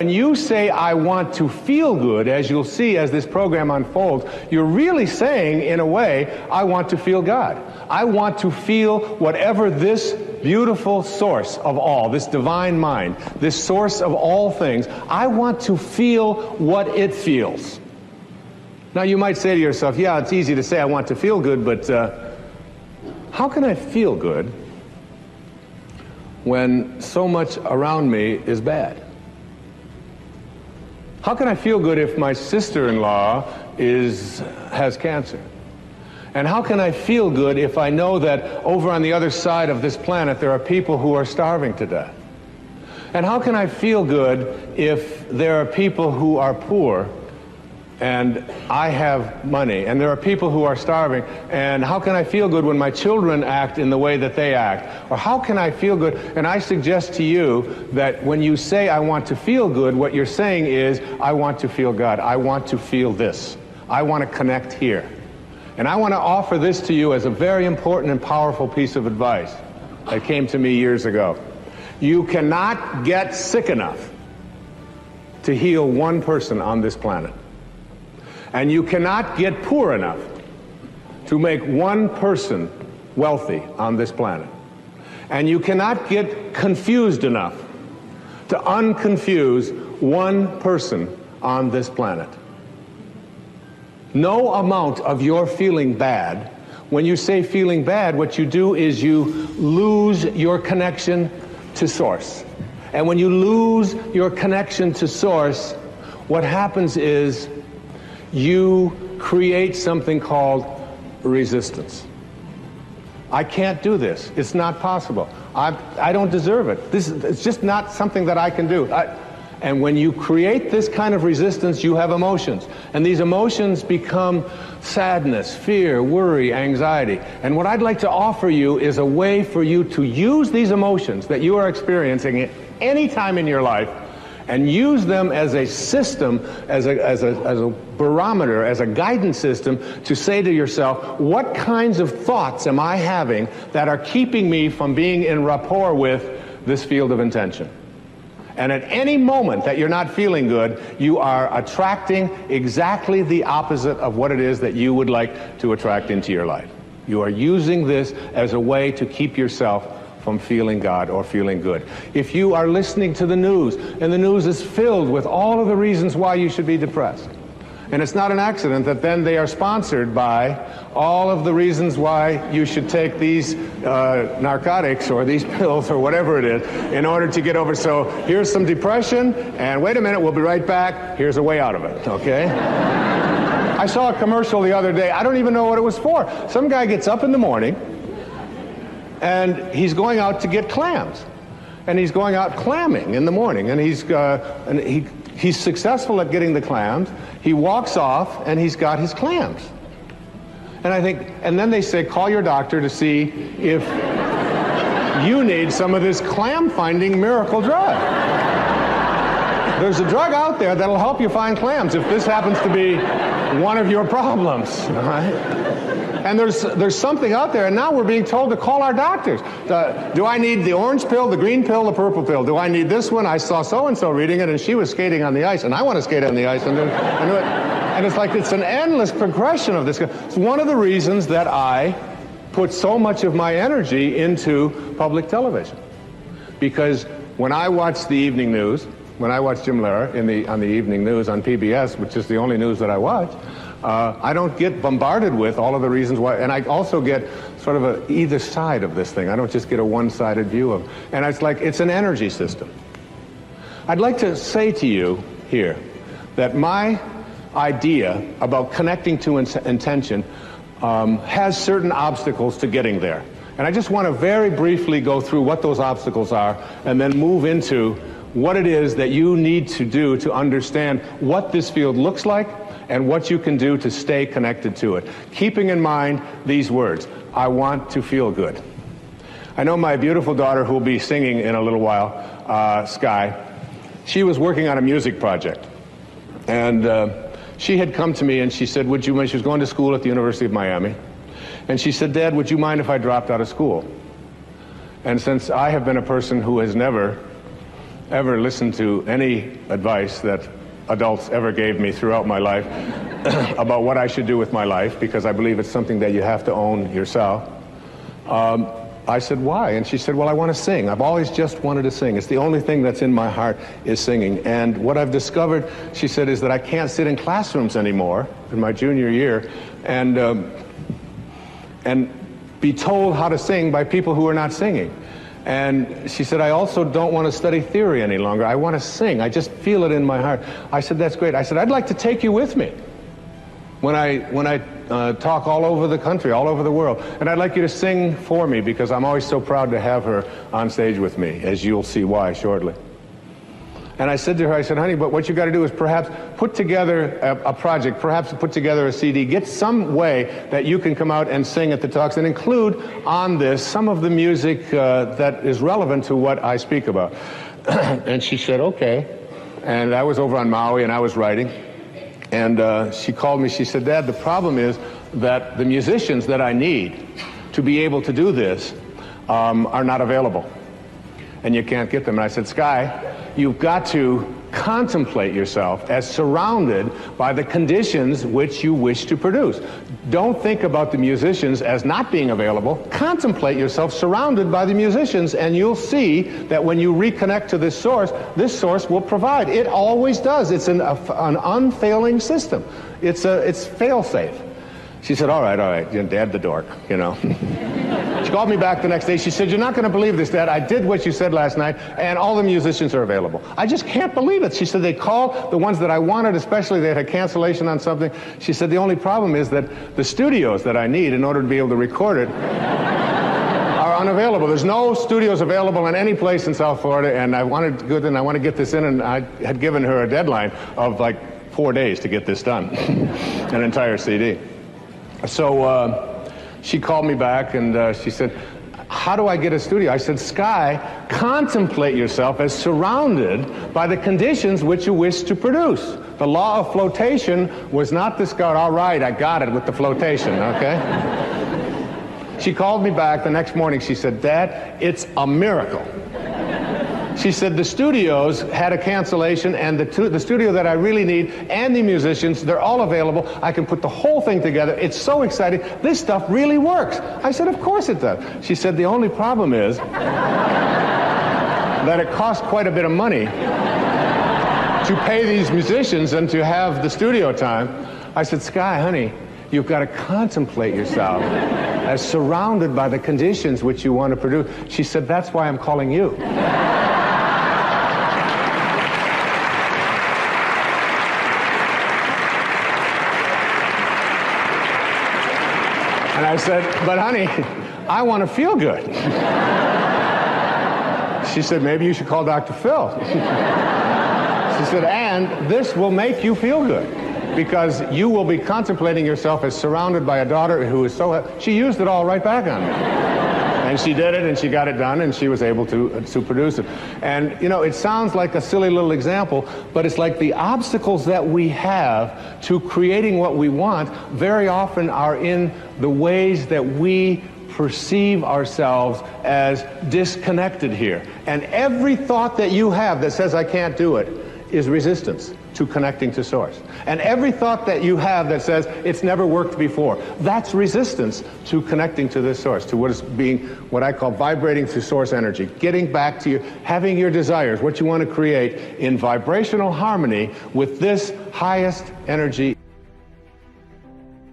When you say, I want to feel good, as you'll see as this program unfolds, you're really saying, in a way, I want to feel God. I want to feel whatever this beautiful source of all, this divine mind, this source of all things, I want to feel what it feels. Now you might say to yourself, yeah, it's easy to say I want to feel good, but how can I feel good when so much around me is bad? How can I feel good if my sister-in-law has cancer? And how can I feel good if I know that over on the other side of this planet there are people who are starving to death? And how can I feel good if there are people who are poor and I have money, and there are people who are starving, and how can I feel good when my children act in the way that they act? Or how can I feel good? And I suggest to you that when you say I want to feel good, what you're saying is I want to feel God. I want to feel this. I want to connect here. And I want to offer this to you as a very important and powerful piece of advice that came to me years ago. You cannot get sick enough to heal one person on this planet. And you cannot get poor enough to make one person wealthy on this planet. And you cannot get confused enough to unconfuse one person on this planet. No amount of your feeling bad, when you say feeling bad, what you do is you lose your connection to Source. And when you lose your connection to Source, what happens is you create something called resistance. I can't do this. It's not possible. I don't deserve it. It's just not something that I can do. And when you create this kind of resistance, you have emotions. And these emotions become sadness, fear, worry, anxiety. And what I'd like to offer you is a way for you to use these emotions that you are experiencing at any time in your life and use them as a system, as a barometer, as a guidance system to say to yourself, what kinds of thoughts am I having that are keeping me from being in rapport with this field of intention? And at any moment that you're not feeling good, you are attracting exactly the opposite of what it is that you would like to attract into your life. You are using this as a way to keep yourself from feeling God or feeling good. If you are listening to the news, and the news is filled with all of the reasons why you should be depressed, and it's not an accident that then they are sponsored by all of the reasons why you should take these narcotics or these pills or whatever it is in order to get over. So here's some depression, and wait a minute, we'll be right back. Here's a way out of it, okay? I saw a commercial the other day. I don't even know what it was for. Some guy gets up in the morning, and he's going out to get clams. And he's going out clamming in the morning, and he's successful at getting the clams. He walks off, and he's got his clams. And I think, and then they say, call your doctor to see if you need some of this clam-finding miracle drug. There's a drug out there that'll help you find clams if this happens to be one of your problems, all right? And there's something out there, and now we're being told to call our doctors. Do I need the orange pill, the green pill, the purple pill? Do I need this one? I saw so-and-so reading it, and she was skating on the ice, and I want to skate on the ice. And it's like it's an endless progression of this. It's one of the reasons that I put so much of my energy into public television. Because when I watch the evening news, when I watch Jim Lehrer on the evening news on PBS, which is the only news that I watch, I don't get bombarded with all of the reasons why, and I also get sort of either side of this thing. I don't just get a one-sided view of, and it's like it's an energy system. I'd like to say to you here that my idea about connecting to intention has certain obstacles to getting there. And I just want to very briefly go through what those obstacles are and then move into what it is that you need to do to understand what this field looks like and what you can do to stay connected to it. Keeping in mind these words, I want to feel good. I know my beautiful daughter, who will be singing in a little while, Sky, she was working on a music project. And she had come to me and she said, she was going to school at the University of Miami. And she said, Dad, would you mind if I dropped out of school? And since I have been a person who has never ever listened to any advice that adults ever gave me throughout my life about what I should do with my life, because I believe it's something that you have to own yourself. I said, why? And she said, well, I want to sing. I've always just wanted to sing. It's the only thing that's in my heart is singing. And what I've discovered, she said, is that I can't sit in classrooms anymore in my junior year and be told how to sing by people who are not singing. And she said, I also don't want to study theory any longer. I want to sing. I just feel it in my heart. I said, that's great. I said, I'd like to take you with me when I talk all over the country, all over the world. And I'd like you to sing for me, because I'm always so proud to have her on stage with me, as you'll see why shortly. And I said to her, I said, honey, but what you got to do is perhaps put together a project, perhaps put together a CD, get some way that you can come out and sing at the talks and include on this some of the music that is relevant to what I speak about. And she said, okay. And I was over on Maui and I was writing. And she called me, she said, Dad, the problem is that the musicians that I need to be able to do this are not available. And you can't get them. And I said, Sky, you've got to contemplate yourself as surrounded by the conditions which you wish to produce. Don't think about the musicians as not being available. Contemplate yourself surrounded by the musicians, and you'll see that when you reconnect to this source will provide. It always does. It's an unfailing system. It's fail-safe. She said, all right, Dad the dork, you know. She called me back the next day. She said, you're not going to believe this, Dad. I did what you said last night, and all the musicians are available. I just can't believe it. She said, they called the ones that I wanted, especially they had a cancellation on something. She said, the only problem is that the studios that I need in order to be able to record it are unavailable. There's no studios available in any place in South Florida, and I want to get this in, and I had given her a deadline of like 4 days to get this done, an entire CD. So she called me back and she said, how do I get a studio? I said, Sky, contemplate yourself as surrounded by the conditions which you wish to produce. The law of flotation was not discovered. All right, I got it with the flotation, okay? She called me back the next morning. She said, Dad, it's a miracle. She said the studios had a cancellation, and the studio that I really need and the musicians, they're all available. I can put the whole thing together. It's so exciting. This stuff really works. I said, of course it does. She said, the only problem is that it costs quite a bit of money to pay these musicians and to have the studio time. I said, Sky, honey, you've got to contemplate yourself as surrounded by the conditions which you want to produce. She said, that's why I'm calling you. And I said, but honey, I want to feel good. She said, maybe you should call Dr. Phil. She said, and this will make you feel good, because you will be contemplating yourself as surrounded by a daughter who is so... She used it all right back on me. And she did it, and she got it done, and she was able to produce it. And, you know, it sounds like a silly little example, but it's like the obstacles that we have to creating what we want very often are in the ways that we perceive ourselves as disconnected here. And every thought that you have that says, I can't do it, is resistance to connecting to source. And every thought that you have that says it's never worked before, that's resistance to connecting to this source, to what is being, what I call vibrating through source energy, getting back to having your desires, what you want to create in vibrational harmony with this highest energy.